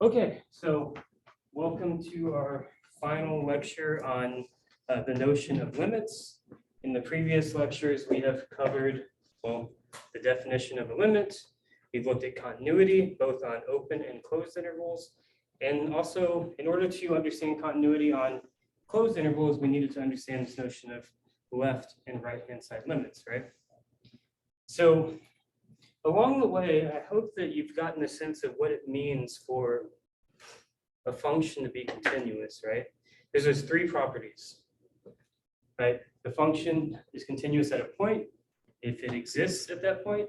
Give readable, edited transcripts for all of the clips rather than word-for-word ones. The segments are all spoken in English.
Okay, so welcome to our final lecture on the notion of limits. In the previous lectures, we have covered, well, the definition of a limit. We've looked at continuity, both on open and closed intervals. And also, in order to understand continuity on closed intervals, we needed to understand this notion of left and right-hand side limits, right? So along the way, I hope that you've gotten a sense of what it means for a function to be continuous, right? There's three properties, right? The function is continuous at a point if it exists at that point,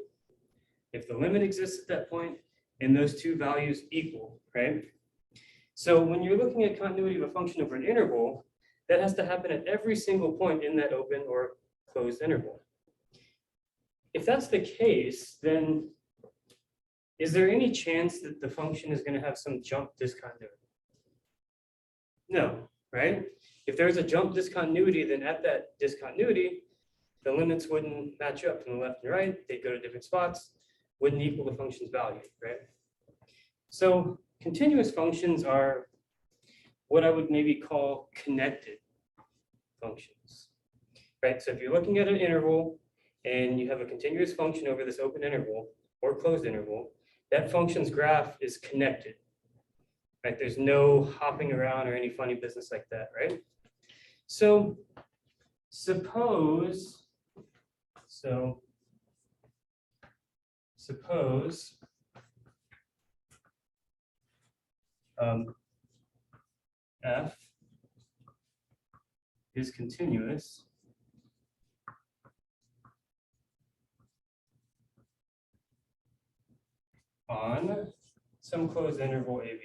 if the limit exists at that point, and those two values equal, right? So when you're looking at continuity of a function over an interval, that has to happen at every single point in that open or closed interval. If that's the case, then is there any chance that the function is going to have some jump discontinuity? No, right? If there's a jump discontinuity, then at that discontinuity, the limits wouldn't match up from the left and right. They'd go to different spots, wouldn't equal the function's value, right? So continuous functions are what I would maybe call connected functions, right? So if you're looking at an interval and you have a continuous function over this open interval or closed interval, that function's graph is connected, right? There's no hopping around or any funny business like that, right? So suppose f is continuous on some closed interval AB.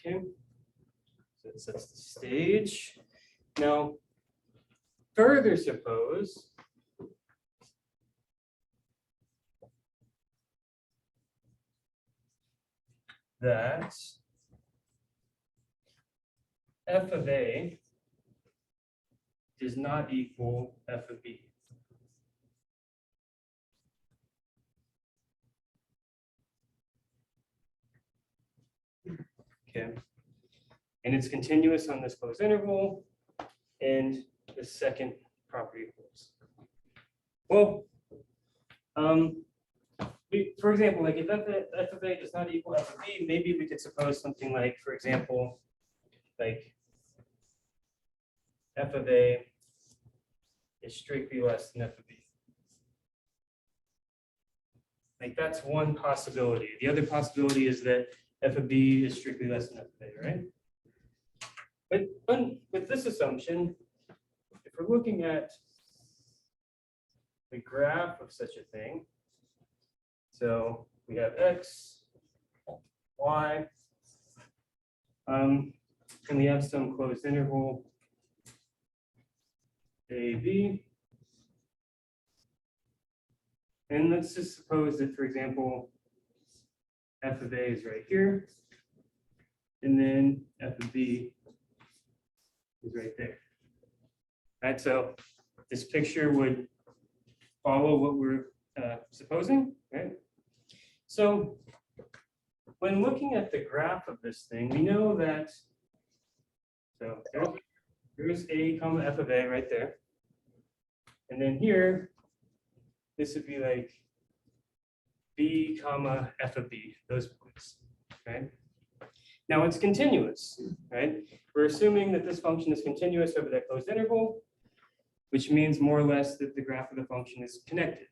Okay, so it sets the stage. Now, further suppose that f of A does not equal f of B. Okay, and it's continuous on this closed interval, and the second property holds. Well, for example, like if f of A does not equal f of B, maybe we could suppose something like, for example, like f of A is strictly less than f of B. Like that's one possibility. The other possibility is that f of B is strictly less than f of A, right? But with this assumption, if we're looking at the graph of such a thing, so we have x, y, and we have some closed interval a, b. And let's just suppose that, for example, f of A is right here, and then f of B is right there. Right, so this picture would follow what we're supposing, right? So when looking at the graph of this thing, we know that, so there's A comma f of A right there. And then here, this would be like B comma f of B, those points, right? Now it's continuous, right? We're assuming that this function is continuous over that closed interval, which means more or less that the graph of the function is connected.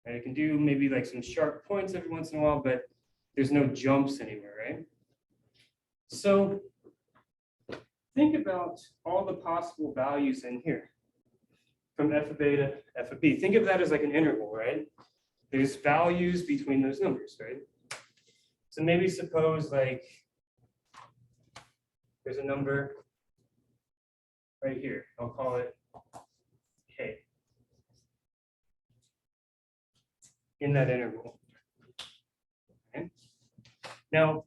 And it can do maybe like some sharp points every once in a while, but there's no jumps anywhere, right? So think about all the possible values in here from f of A to f of B. Think of that as like an interval, right? There's values between those numbers, right? So maybe suppose like there's a number right here. I'll call it K in that interval. Okay. Now,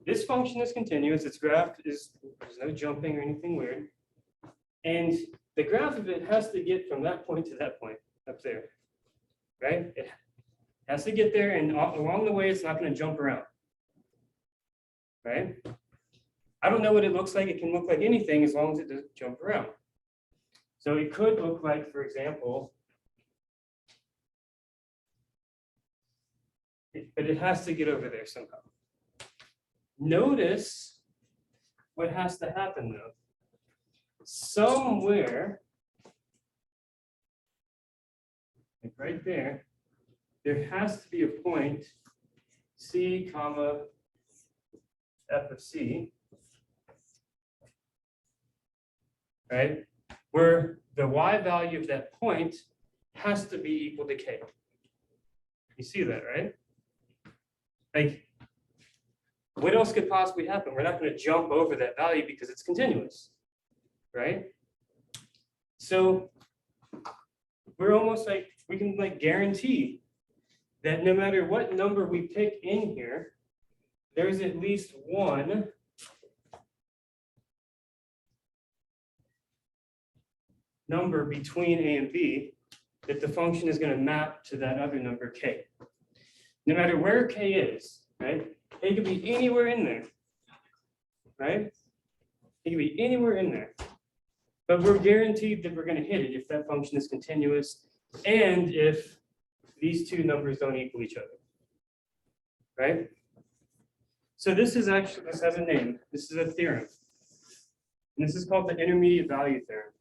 this function is continuous. Its graph is, there's no jumping or anything weird. And the graph of it has to get from that point to that point up there, right? It has to get there, and along the way, it's not going to jump around, right? I don't know what it looks like. It can look like anything as long as it doesn't jump around. So it could look like, for example, but it has to get over there somehow. Notice what has to happen though. Somewhere, like right there, there has to be a point C, comma, f of C, right? Where the y value of that point has to be equal to k. You see that, right? Like, what else could possibly happen? We're not going to jump over that value because it's continuous, right? So we're almost like, we can like guarantee that no matter what number we pick in here, there's at least one number between A and B that the function is going to map to that other number k. No matter where k is, right? It could be anywhere in there, right? It could be anywhere in there. But we're guaranteed that we're going to hit it if that function is continuous and if these two numbers don't equal each other, right? So this is actually, this has a name. This is a theorem. And this is called the Intermediate Value Theorem.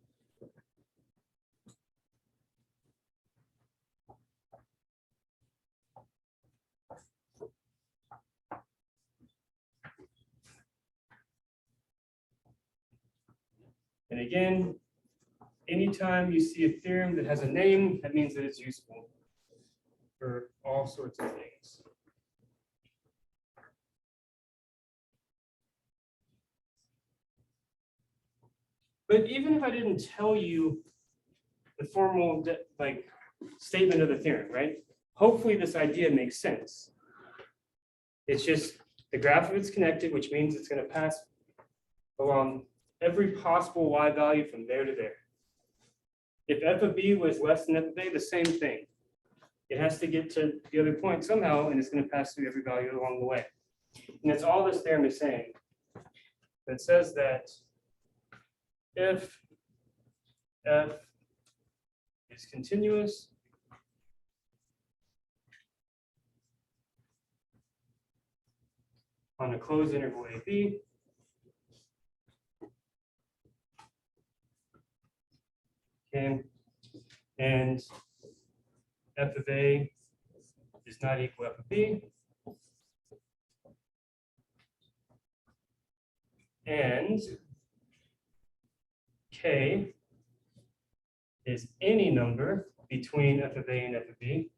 And again, anytime you see a theorem that has a name, that means that it's useful for all sorts of things. But even if I didn't tell you the formal like statement of the theorem, right? Hopefully this idea makes sense. It's just the graph of it's connected, which means it's going to pass along every possible y value from there to there. If f of b was less than f of a, the same thing. It has to get to the other point somehow, and it's going to pass through every value along the way. And that's all this theorem is saying. It says that if f is continuous, on a closed interval AB, okay, and f of A is not equal to f of B, and K is any number between f of A and f of B,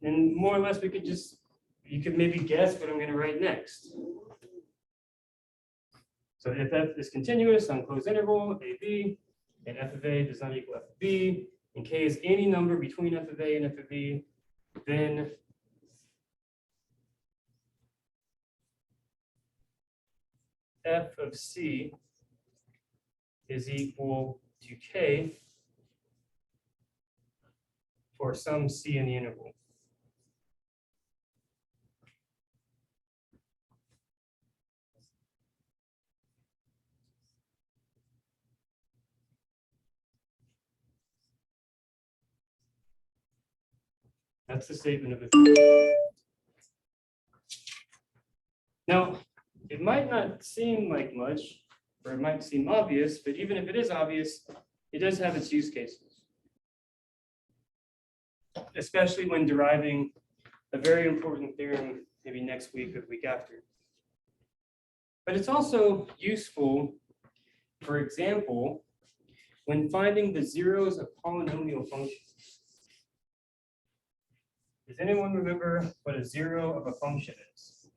and more or less we could just, you could maybe guess what I'm going to write next. So if f is continuous on closed interval AB, and f of A does not equal f of B, and k is any number between f of A and f of B, then f of C is equal to k for some C in the interval. That's the statement of the theorem. Now, it might not seem like much, or it might seem obvious, but even if it is obvious, it does have its use cases. Especially when deriving a very important theorem, maybe next week or the week after. But it's also useful, for example, when finding the zeros of polynomial functions. Does anyone remember what a zero of a function is?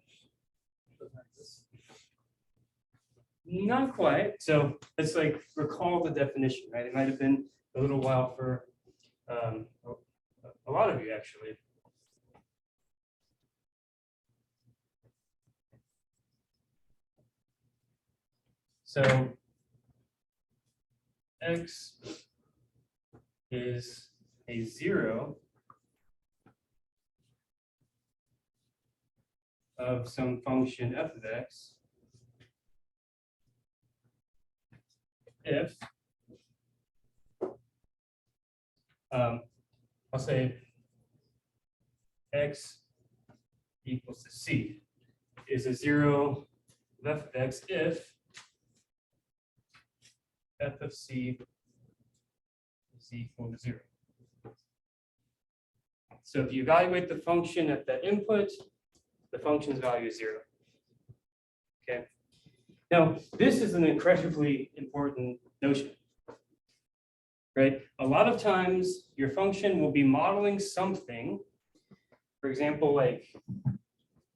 Not quite. So let's like recall the definition, right? It might have been a little while for a lot of you actually. So x is a 0 of some function f of x if I'll say x equals to c is a 0 of f of x if f of c is equal to 0. So if you evaluate the function at the input, the function's value is 0. Okay. Now, this is an incredibly important notion, right? A lot of times your function will be modeling something, for example, like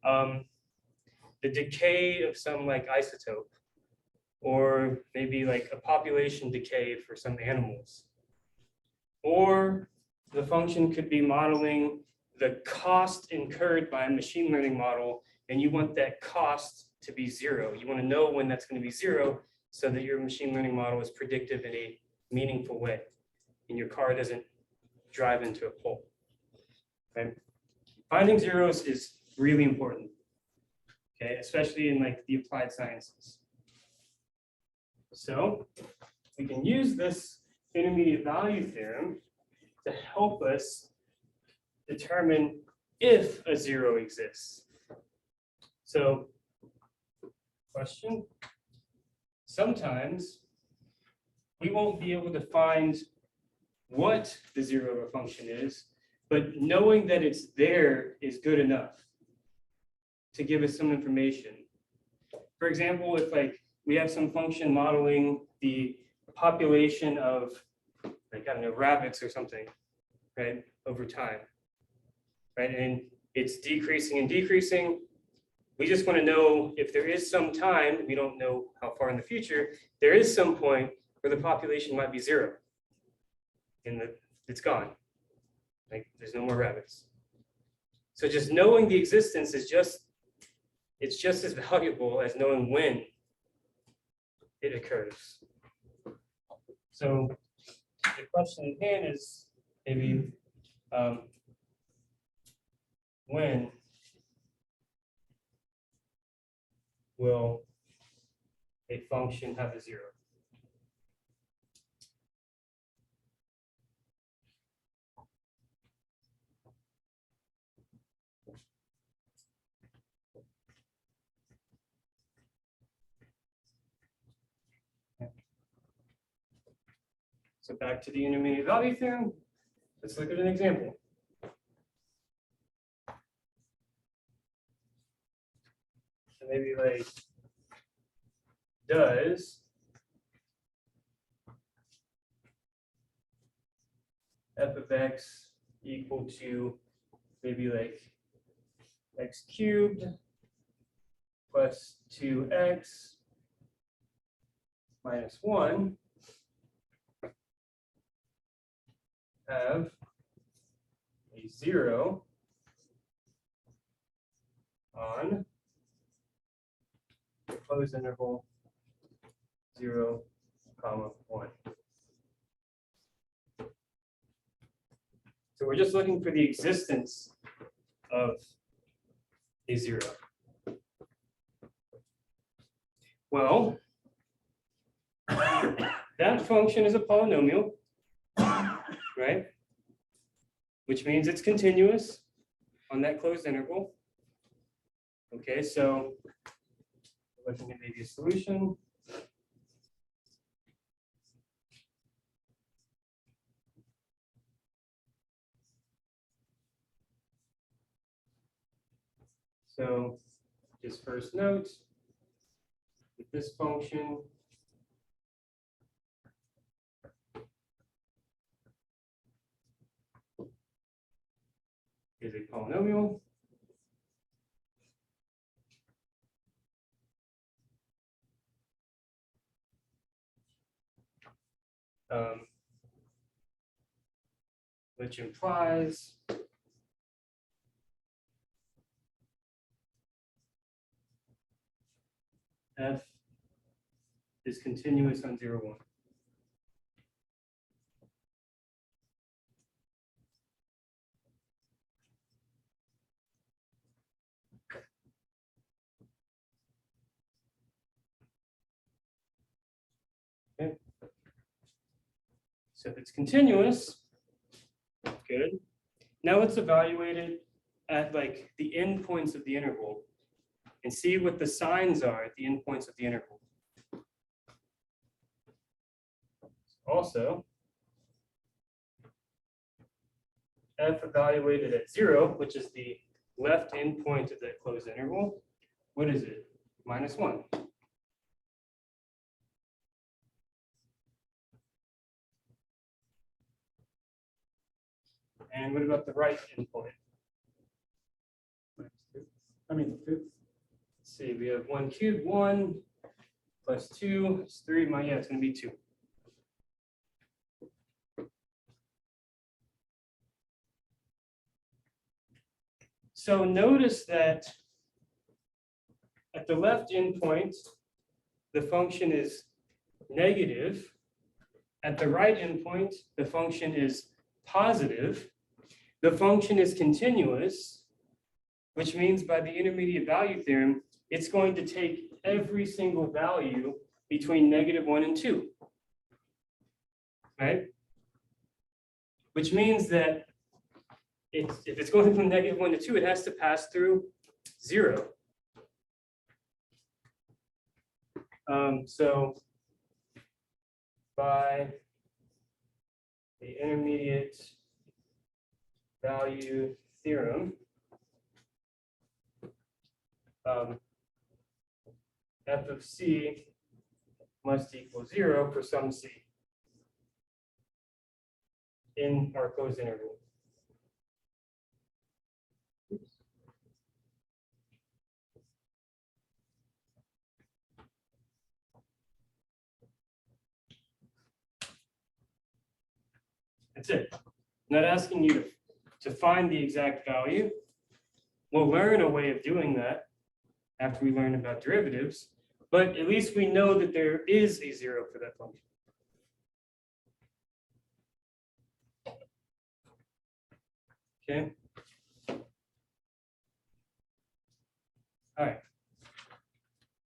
the decay of some like isotope, or maybe like a population decay for some animals. Or the function could be modeling the cost incurred by a machine learning model, and you want that cost to be 0. You want to know when that's going to be 0 so that your machine learning model is predictive in a meaningful way and your car doesn't drive into a pole. Okay? Finding zeros is really important, okay, especially in like the applied sciences. So we can use this intermediate value theorem to help us determine if a 0 exists. So, question, sometimes we won't be able to find what the 0 of a function is, but knowing that it's there is good enough to give us some information. For example, if like we have some function modeling the population of, like, I don't know, rabbits or something, right, over time, right? And it's decreasing and decreasing. We just want to know if there is some time, we don't know how far in the future, there is some point where the population might be 0 and it's gone. Like there's no more rabbits. So just knowing the existence is it's just as valuable as knowing when it occurs. So the question at hand is maybe when will a function have a 0? So back to the intermediate value theorem. Let's look at an example. So maybe like, does f of x equal to maybe like x cubed plus 2x minus 1 have a 0 on the closed interval 0, 1. So we're just looking for the existence of a 0. Well, that function is a polynomial, right? Which means it's continuous on that closed interval. Okay, so looking at maybe a solution. So just first note, with this function, is a polynomial. which implies f is continuous on 0, 1. Okay. So if it's continuous, good. Now let's evaluate it at like the endpoints of the interval and see what the signs are at the endpoints of the interval. Also, f evaluated at 0, which is the left endpoint of that closed interval, what is it? -1. And what about the right endpoint? -2. Let's see, we have 1 cubed, 1 plus 2 is 3. Yeah, it's going to be 2. So notice that at the left endpoint, the function is negative. At the right endpoint, the function is positive. The function is continuous, which means by the intermediate value theorem, it's going to take every single value between -1 and 2. Right? Which means that if it's going from -1 to 2, it has to pass through 0. So by the intermediate value theorem, f of c must equal 0 for some c in our closed interval. That's it. I'm not asking you to find the exact value. We'll learn a way of doing that after we learn about derivatives, but at least we know that there is a 0 for that function. Okay. All right.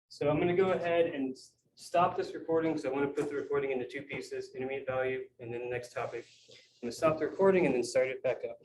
So I'm going to go ahead and stop this recording because I want to put the recording into 2 pieces, intermediate value, and then the next topic. I'm going to stop the recording and then start it back up.